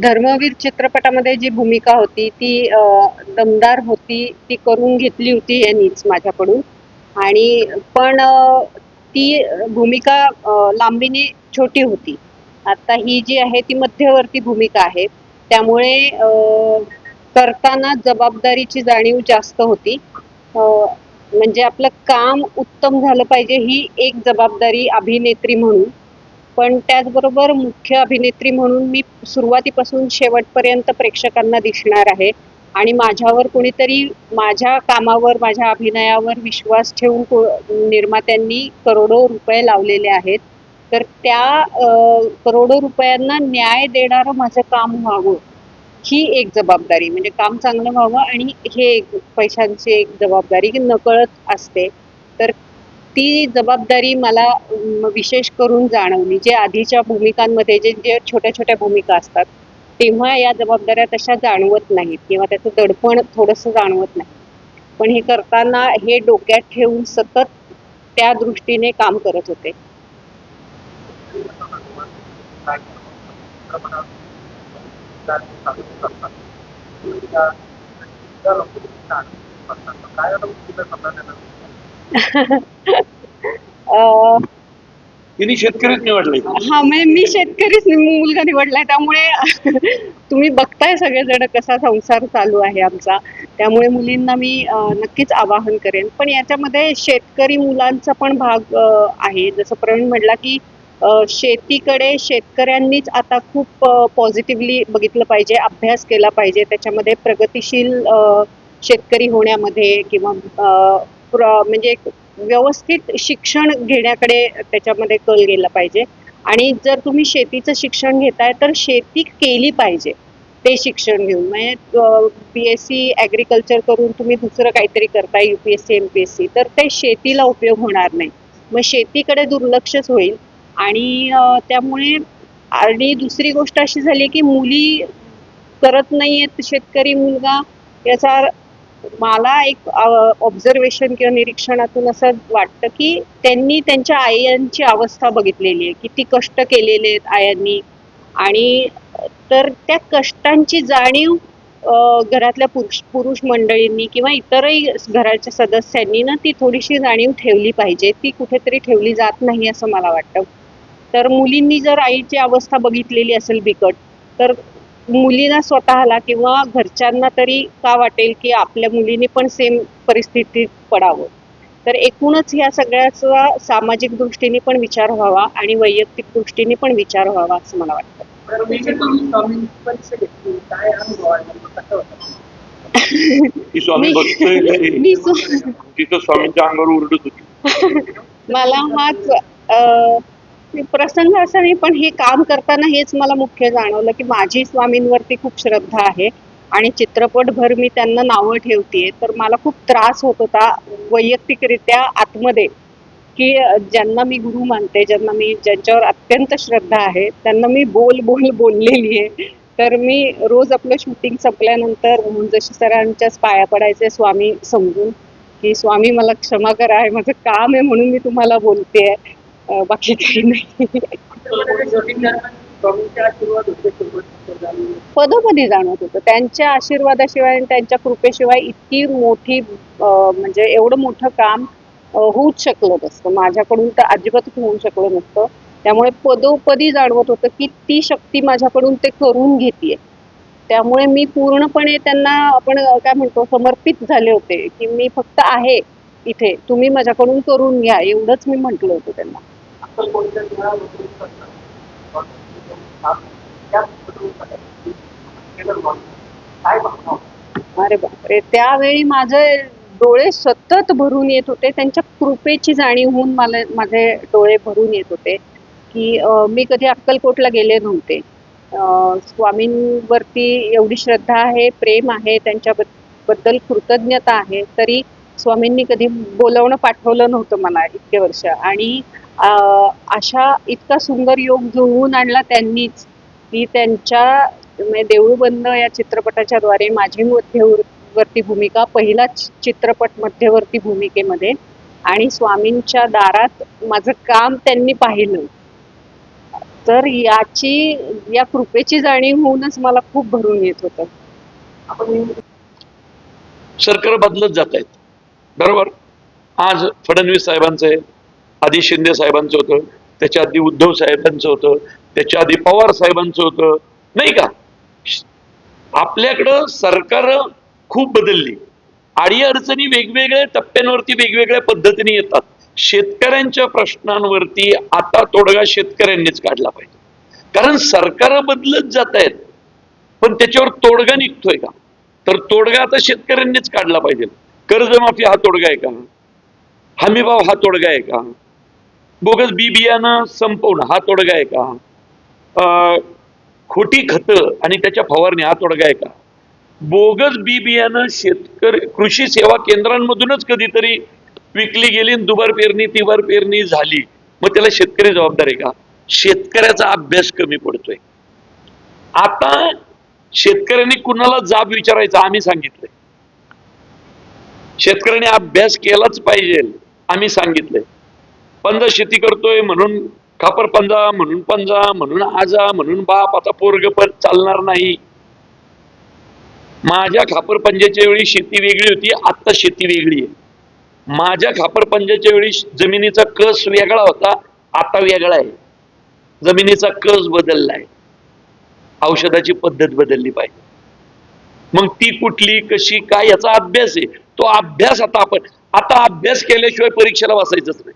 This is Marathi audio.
धर्मवीर चित्रपटामध्ये जी भूमिका होती ती दमदार होती, ती करून घेतली होती यांनीच माझ्याकडून. आणि पण ती भूमिका लांबीने छोटी होती. आता ही जी आहे ती मध्यवर्ती भूमिका आहे. त्यामुळे करताना जबाबदारीची जाणीव जास्त होती. म्हणजे आपलं काम उत्तम झालं पाहिजे ही एक जबाबदारी अभिनेत्री म्हणून. पण त्याचबरोबर मुख्य अभिनेत्री म्हणून मी सुरुवातीपासून शेवटपर्यंत प्रेक्षकांना दिसणार आहे. आणि माझ्यावर कोणीतरी माझ्या कामावर, माझ्या अभिनयावर विश्वास ठेवून निर्मात्यांनी करोडो रुपये लावलेले आहेत. तर त्या करोडो रुपयांना न्याय देणारं माझं काम व्हावं, ही एक जबाबदारी. म्हणजे काम चांगलं व्हावं आणि हे एक पैशांची एक जबाबदारी की नकळत असते. तर ती जबाबदारी मला विशेष करून जाणवली. जे आधीच्या भूमिकांमध्ये जे जे छोट्या छोट्या भूमिका असतात तेव्हा या जबाबदाऱ्या तशा जाणवत नाहीत किंवा त्याचं दडपण थोडंसं जाणवत नाही. पण हे करताना हे डोक्यात ठेवून सतत त्या दृष्टीने काम करत होते. तिने शेतकरीच निवडलाय. हा, मी शेतकरीच मुलगा निवडलाय. त्यामुळे तुम्ही बघताय सगळेजण कसा संसार चालू आहे आमचा. त्यामुळे मुलींना मी नक्कीच आवाहन करेन. पण याच्यामध्ये शेतकरी मुलांचा पण भाग आहे. जसं प्रवीण म्हटला की शेतीकडे शेतकऱ्यांनीच आता खूप पॉझिटिव्हली बघितलं पाहिजे, अभ्यास केला पाहिजे. त्याच्यामध्ये प्रगतिशील शेतकरी होण्यामध्ये किंवा म्हणजे व्यवस्थित शिक्षण घेण्याकडे त्याच्यामध्ये कल गेला पाहिजे. आणि जर तुम्ही शेतीचं शिक्षण घेताय तर शेती केली पाहिजे ते शिक्षण घेऊन. म्हणजे BSc ॲग्रिकल्चर करून तुम्ही दुसरं काहीतरी करताय, UPSC MPSC, तर ते शेतीला उपयोग होणार नाही. मग शेतीकडे दुर्लक्षच होईल. आणि त्यामुळे आणि दुसरी गोष्ट अशी झाली की मुली करत नाहीयेत शेतकरी मुलगा. याचा मला एक ऑब्झर्वेशन किंवा निरीक्षणातून असं वाटतं की त्यांनी त्यांच्या आयांची अवस्था बघितलेली आहे, किती कष्ट केलेले आहेत आयांनी. आणि तर त्या कष्टांची जाणीव घरातल्या पुरुष मंडळींनी किंवा इतरही घराच्या सदस्यांनी ना ती थोडीशी जाणीव ठेवली पाहिजे. ती कुठेतरी ठेवली जात नाही असं मला वाटतं. तर मुलींनी जर आईची अवस्था बघितलेली असेल बिकट, तर मुलींना स्वतःला किंवा घरच्यांना तरी का वाटेल की आपल्या मुलींनी पण सेम परिस्थितीत पडावं. तर एकूणच ह्या सगळ्याचा सामाजिक दृष्टीने पण विचार व्हावा आणि वैयक्तिक दृष्टीने पण विचार व्हावा असं मला वाटतं. तिथं स्वामींच्या अंगावर ओरडत होती. मला हाच प्रसंग असा नाही, पण हे काम करताना हेच मला मुख्य जाणवलं की माझी स्वामींवरती खूप श्रद्धा आहे आणि चित्रपटभर मी त्यांना नावं ठेवतेय. तर मला खूप त्रास होत होता वैयक्तिकरित्या आतमध्ये की ज्यांना मी गुरु मानते, ज्यांच्यावर अत्यंत श्रद्धा आहे, त्यांना मी बोललेली आहे. तर मी रोज आपलं शूटिंग संपल्यानंतर जशी सरांच्याच पाया पडायचे स्वामी समजून की स्वामी मला क्षमा करा, आहे माझं काम आहे म्हणून मी तुम्हाला बोलतेय, बाकी काही नाही. पदोपदी जाणवत होतं. त्यांच्या आशीर्वादाशिवाय आणि त्यांच्या कृपेशिवाय इतकी मोठी म्हणजे एवढं मोठं काम होऊच शकलं नसतं. माझ्याकडून तर अजिबातच होऊ शकलं नसतं. त्यामुळे पदोपदी जाणवत होतं की ती शक्ती माझ्याकडून ते करून घेतेय. त्यामुळे मी पूर्णपणे त्यांना आपण काय म्हणतो समर्पित झाले होते की मी फक्त आहे इथे, तुम्ही माझ्याकडून करून घ्या, एवढंच मी म्हटलं होतं त्यांना. अरे बापरे, त्यावेळी माझे डोळे सतत भरून येत होते. त्यांच्या कृपेची जाणीव होऊन मला माझे डोळे भरून येत होते की मी कधी अक्कलकोटला गेले नव्हते. स्वामींवरती एवढी श्रद्धा आहे, प्रेम आहे, त्यांच्याबद्दल कृतज्ञता आहे, तरी स्वामींनी कधी बोलवणं पाठवलं नव्हतं मला इतके वर्ष. आणि अशा इतका सुंदर योग जुळवून आणला त्यांनीच की त्यांच्या देऊळ बंद या चित्रपटाच्या द्वारे माझी मध्यवर्ती भूमिका, पहिला चित्रपट मध्यवर्ती भूमिकेमध्ये, आणि स्वामींच्या दारात माझं काम त्यांनी पाहिलं. तर या कृपेची जाणीव होऊनच मला खूप भरून येत होतं. सरकार बदलत जात आहेत, बरोबर. आज फडणवीस साहेबांचं आहे, आधी शिंदे साहेबांचं होतं, त्याच्या आधी उद्धव साहेबांचं होतं, त्याच्या आधी पवार साहेबांचं होतं, नाही का. आपल्याकडं सरकार खूप बदलली, आडी अडचणी वेगवेगळ्या टप्प्यांवरती वेगवेगळ्या पद्धतीने येतात. शेतकऱ्यांच्या प्रश्नांवरती आता तोडगा शेतकऱ्यांनीच काढला पाहिजे, कारण सरकार बदलत जात आहेत, पण त्याच्यावर तोडगा निघतोय का, तर तोडगा आता शेतकऱ्यांनीच काढला पाहिजे. कर्जमाफी हा तोडगा आहे का, हमीभाव हा तोडगा आहे का, बोगस बी बियाणं संपवणं हा तोडगा आहे का, खोटी खतं आणि त्याच्या फवारणी हा तोडगा आहे का. बोगस बी बियाणं शेतकरी कृषी सेवा केंद्रांमधूनच कधीतरी विकली गेली, दुबार पेरणी तिबार पेरणी झाली, मग त्याला शेतकरी जबाबदार आहे का. शेतकऱ्याचा अभ्यास कमी पडतोय. आता शेतकऱ्यांनी कुणाला जाब विचारायचा आम्ही सांगितलंय, शेतकऱ्यांनी अभ्यास केलाच पाहिजे आम्ही सांगितलंय. पंजा शेती करतोय म्हणून खापर पंजा, म्हणून पंजा, म्हणून आजा, म्हणून बाप, आता पोरग पण चालणार नाही. माझ्या खापर पंजाच्या वेळी शेती वेगळी होती, आता शेती वेगळी आहे. माझ्या खापर पंजाच्या वेळी जमिनीचा कस वेगळा होता, आता वेगळा आहे. जमिनीचा कस बदललाय, औषधाची पद्धत बदलली पाहिजे. मग ती कुठली, कशी, काय, याचा अभ्यास आहे. तो अभ्यास आता अभ्यास केल्याशिवाय परीक्षेला बसायचंच नाही.